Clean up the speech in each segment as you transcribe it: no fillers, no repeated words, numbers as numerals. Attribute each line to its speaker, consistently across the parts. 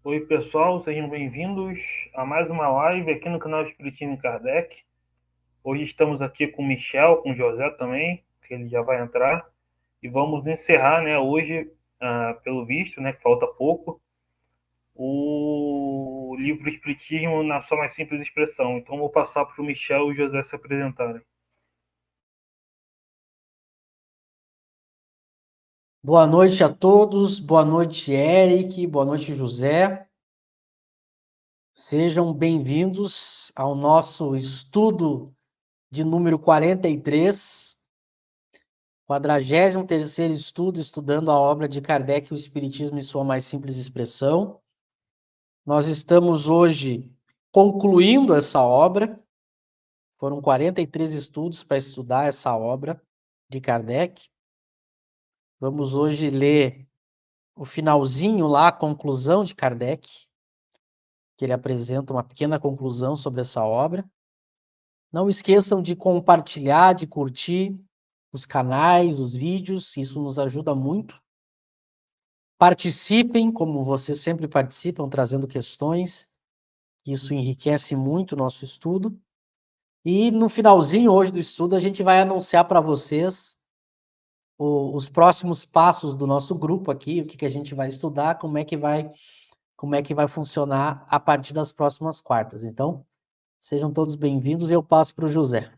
Speaker 1: Oi, pessoal, sejam bem-vindos a mais uma live aqui no canal Espiritismo Kardec. Hoje estamos aqui com o Michel, com o José também, que ele já vai entrar, e vamos encerrar, né, hoje, pelo visto, né, que falta pouco, o livro Espiritismo na sua mais simples expressão. Então, vou passar para o Michel e o José se apresentarem.
Speaker 2: Boa noite a todos, boa noite, Eric, boa noite, José. Sejam bem-vindos ao nosso estudo de número 43, 43º estudo, estudando a obra de Kardec, o Espiritismo em sua mais simples expressão. Nós estamos hoje concluindo essa obra, foram 43 estudos para estudar essa obra de Kardec. Vamos hoje ler o finalzinho lá, a conclusão de Kardec, que ele apresenta uma pequena conclusão sobre essa obra. Não esqueçam de compartilhar, de curtir os canais, os vídeos, isso nos ajuda muito. Participem, como vocês sempre participam, trazendo questões, isso enriquece muito o nosso estudo. E no finalzinho hoje do estudo, a gente vai anunciar para vocês os próximos passos do nosso grupo aqui, o que a gente vai estudar, como é que vai funcionar a partir das próximas quartas. Então, sejam todos bem-vindos e eu passo para o José.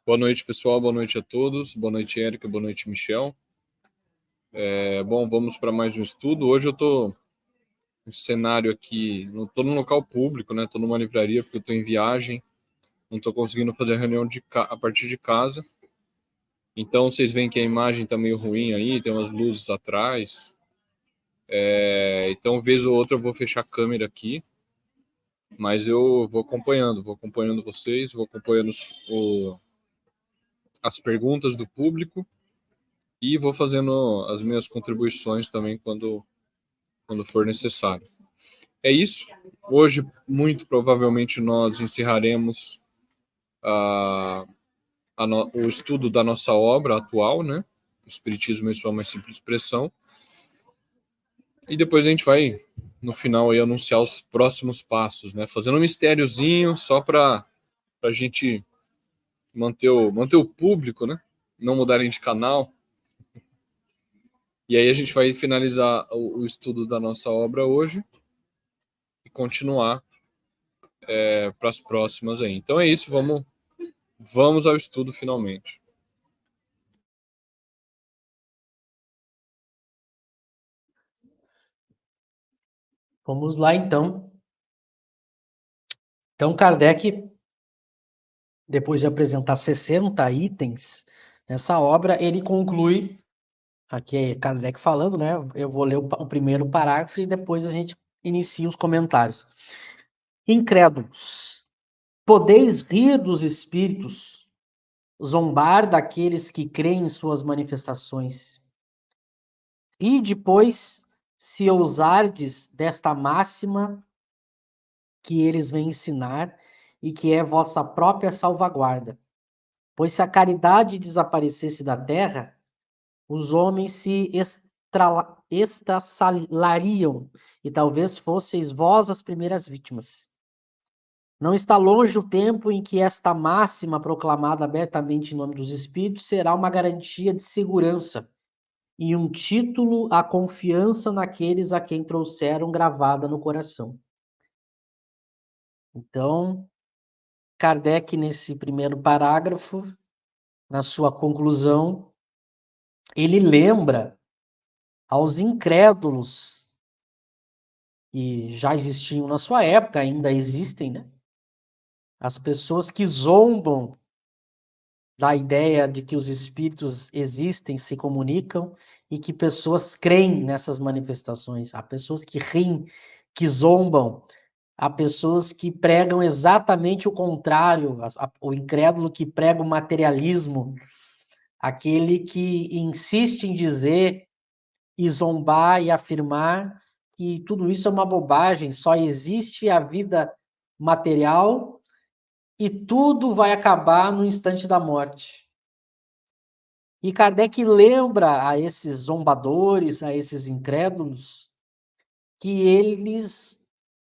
Speaker 3: Boa noite, pessoal. Boa noite a todos. Boa noite, Érica. Boa noite, Michel. Bom, vamos para mais um estudo. Hoje eu estou no cenário aqui, não estou num local público, né? Estou numa livraria porque eu estou em viagem. Não estou conseguindo fazer a reunião a partir de casa. Então, vocês veem que a imagem está meio ruim aí, tem umas luzes atrás. Então, vez ou outra, eu vou fechar a câmera aqui. Mas eu vou acompanhando vocês, vou acompanhando as perguntas do público e vou fazendo as minhas contribuições também quando for necessário. É isso. Hoje, muito provavelmente, nós encerraremos o estudo da nossa obra atual, né? O Espiritismo em sua mais simples expressão. E depois a gente vai, no final, aí, anunciar os próximos passos, né? Fazendo um mistériozinho só para a gente manter o público, né? Não mudarem de canal. E aí a gente vai finalizar o estudo da nossa obra hoje e continuar para as próximas aí. Então é isso, vamos ao estudo finalmente.
Speaker 2: Vamos lá, então. Então, Kardec, depois de apresentar 60 itens nessa obra, ele conclui, aqui é Kardec falando, né? Eu vou ler o primeiro parágrafo e depois a gente inicia os comentários. Incrédulos, podeis rir dos espíritos, zombar daqueles que creem em suas manifestações. E depois, se ousardes desta máxima que eles vêm ensinar e que é vossa própria salvaguarda. Pois se a caridade desaparecesse da terra, os homens se estraçalariam e talvez fosseis vós as primeiras vítimas. Não está longe o tempo em que esta máxima proclamada abertamente em nome dos espíritos será uma garantia de segurança e um título à confiança naqueles a quem trouxeram gravada no coração. Então, Kardec, nesse primeiro parágrafo, na sua conclusão, ele lembra aos incrédulos que já existiam na sua época, ainda existem, né? As pessoas que zombam da ideia de que os espíritos existem, se comunicam e que pessoas creem nessas manifestações. Há pessoas que riem, que zombam. Há pessoas que pregam exatamente o contrário, o incrédulo que prega o materialismo, aquele que insiste em dizer e zombar e afirmar que tudo isso é uma bobagem, só existe a vida material e tudo vai acabar no instante da morte. E Kardec lembra a esses zombadores, a esses incrédulos, que eles,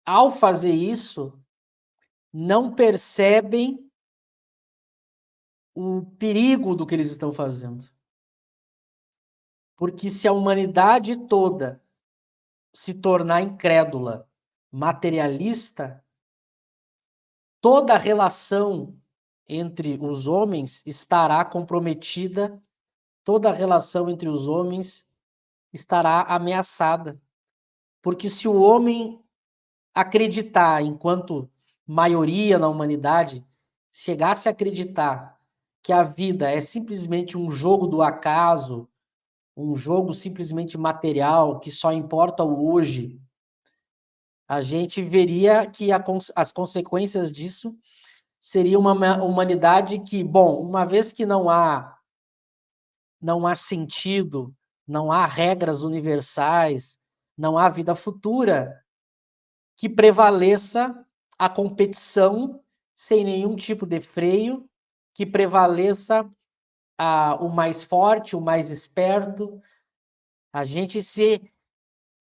Speaker 2: ao fazer isso, não percebem o perigo do que eles estão fazendo. Porque se a humanidade toda se tornar incrédula, materialista, toda a relação entre os homens estará comprometida, toda a relação entre os homens estará ameaçada. Porque se o homem acreditar, enquanto maioria na humanidade, chegasse a acreditar que a vida é simplesmente um jogo do acaso, um jogo simplesmente material, que só importa o hoje, a gente veria que as consequências disso seria uma humanidade que, bom, uma vez que não há sentido, não há regras universais, não há vida futura, que prevaleça a competição sem nenhum tipo de freio, que prevaleça o mais forte, o mais esperto. A gente se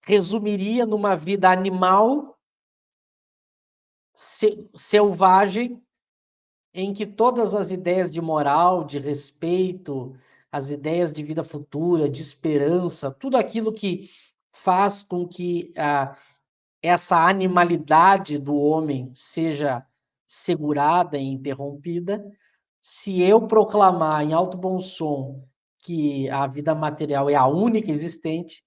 Speaker 2: resumiria numa vida animal, selvagem, em que todas as ideias de moral, de respeito, as ideias de vida futura, de esperança, tudo aquilo que faz com que essa animalidade do homem seja segurada e interrompida, se eu proclamar em alto bom som que a vida material é a única existente,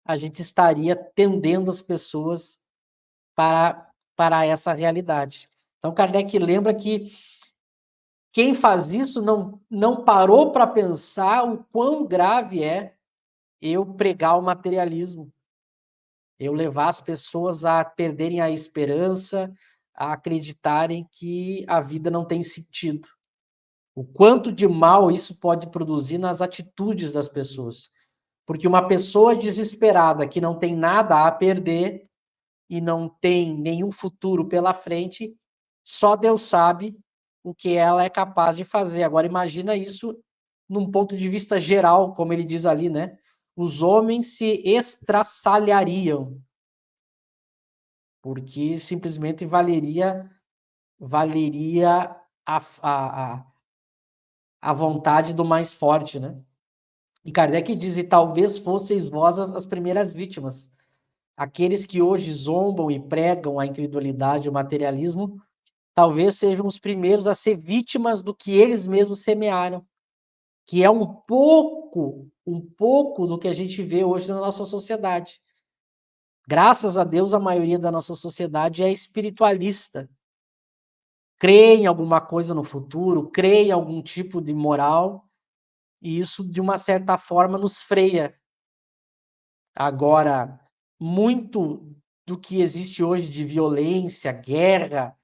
Speaker 2: a gente estaria tendendo as pessoas para essa realidade. Então, Kardec lembra que quem faz isso não parou para pensar o quão grave é eu pregar o materialismo, eu levar as pessoas a perderem a esperança, a acreditarem que a vida não tem sentido. O quanto de mal isso pode produzir nas atitudes das pessoas. Porque uma pessoa desesperada que não tem nada a perder e não tem nenhum futuro pela frente, só Deus sabe o que ela é capaz de fazer. Agora imagina isso num ponto de vista geral, como ele diz ali, né? Os homens se estraçalhariam, porque simplesmente valeria a vontade do mais forte, né? E Kardec diz, e talvez fosseis vós as primeiras vítimas. Aqueles que hoje zombam e pregam a incredulidade e o materialismo, talvez sejam os primeiros a ser vítimas do que eles mesmos semearam, que é um pouco do que a gente vê hoje na nossa sociedade. Graças a Deus, a maioria da nossa sociedade é espiritualista. Crê em alguma coisa no futuro, crê em algum tipo de moral, e isso, de uma certa forma, nos freia. Agora, muito do que existe hoje de violência, guerra,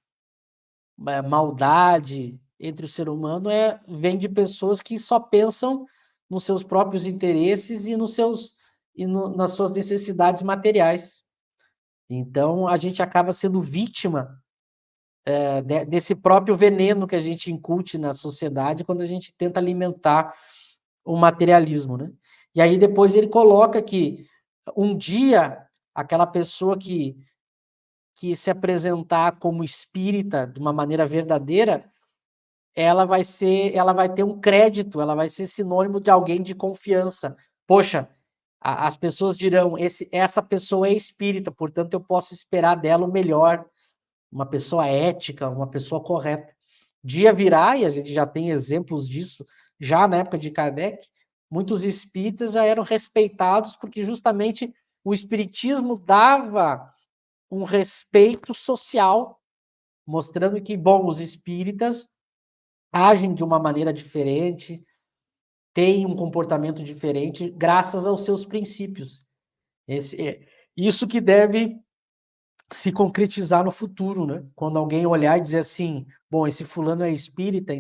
Speaker 2: maldade entre o ser humano vem de pessoas que só pensam nos seus próprios interesses e nas suas necessidades materiais. Então, a gente acaba sendo vítima desse próprio veneno que a gente incute na sociedade quando a gente tenta alimentar o materialismo, né? E aí depois ele coloca que um dia aquela pessoa que se apresentar como espírita de uma maneira verdadeira, ela vai ter um crédito, ela vai ser sinônimo de alguém de confiança. Poxa, as pessoas dirão, essa pessoa é espírita, portanto eu posso esperar dela o melhor, uma pessoa ética, uma pessoa correta. Dia virá, e a gente já tem exemplos disso, já na época de Kardec, muitos espíritas já eram respeitados porque justamente o espiritismo dava um respeito social, mostrando que, bom, os espíritas agem de uma maneira diferente, têm um comportamento diferente, graças aos seus princípios. Isso que deve se concretizar no futuro, né? Quando alguém olhar e dizer assim, bom, esse fulano é espírita,